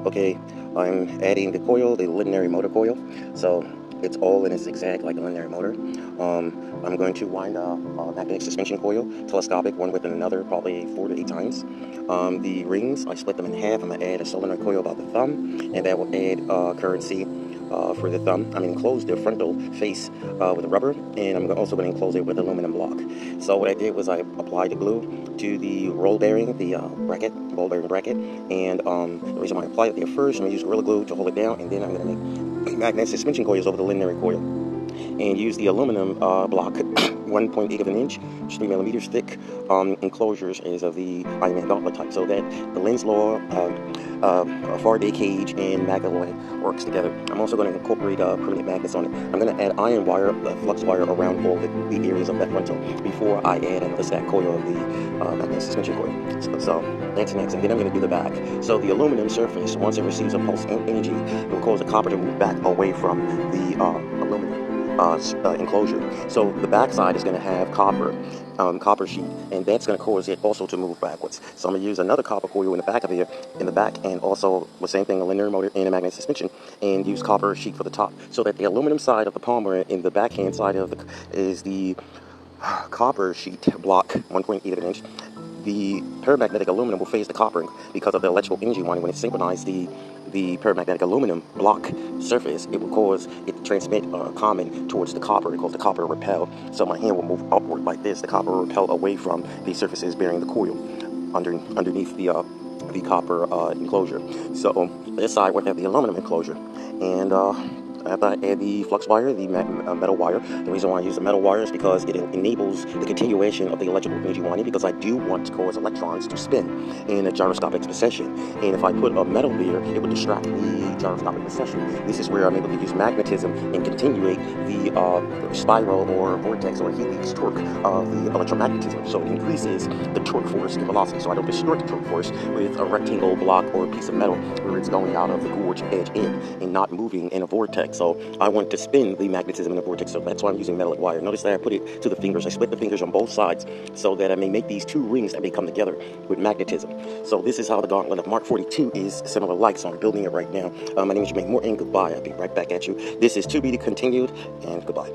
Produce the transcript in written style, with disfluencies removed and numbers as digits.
Okay, I'm adding the coil, the linear motor coil. So it's all in a zigzag like a linear motor. I'm going to wind a magnetic suspension coil, telescopic, one within another, probably 4 to 8 times. The rings, I split them in half. I'm going to add a solenoid coil about the thumb, and that will add currency for the thumb. I'm going to enclose the frontal face with a rubber, and I'm also going to enclose it with aluminum block. So what I did was I applied the glue to the roll bearing, the ball bearing bracket, and the reason why I applied it there first, I'm going to use Gorilla Glue to hold it down, and then I'm going to make magnetic suspension coils over the linear coil. And use the aluminum block, 1.8 of an inch, 3 millimeters thick, enclosures as of the IRONMAN gauntlet type, so that the Lenz law, Faraday cage, and MAGNETO works together. I'm also going to incorporate permanent magnets on it. I'm going to add iron wire, flux wire around all the areas of that frontal before I add another stack coil of the magnetic suspension coil. So that's next, and then I'm going to do the back. So the aluminum surface, once it receives a pulse energy, it will cause the copper to move back away from the aluminum enclosure. So the back side is going to have copper sheet, and that's going to cause it also to move backwards. So I'm going to use another copper coil in the back of here, and also the same thing, a linear motor and a magnetic suspension, and use copper sheet for the top, so that the aluminum side of the PALMA in the backhand side of is the copper sheet block, 1.8 of an inch. The paramagnetic aluminum will phase the copper because of the electrical energy winding. When it synchronizes the paramagnetic aluminum block surface, it will cause it to transmit common towards the copper. It calls the copper repel. So my hand will move upward like this. The copper will repel away from the surfaces bearing the coil underneath the copper enclosure. So this side will have the aluminum enclosure, and after I add the flux wire, the metal wire. The reason why I use the metal wire is because it enables the continuation of the electrical energy winding, because I do want to cause electrons to spin in a gyroscopic precession. And if I put a metal there, it would distract the gyroscopic precession. This is where I'm able to use magnetism and continuate the spiral or vortex or helix torque of the electromagnetism. So it increases the torque force and velocity. So I don't distort the torque force with a rectangle block or a piece of metal where it's going out of the gorge edge in and not moving in a vortex. So I want to spin the magnetism in the vortex, so that's why I'm using metal wire. Notice that I put it to the fingers. I split the fingers on both sides so that I may make these two rings that may come together with magnetism. So this is how the gauntlet of Mark 42 is similar like, so I'm building it right now. My name is Jermaine. Morton. Goodbye. I'll be right back at you. This is to be continued, and goodbye.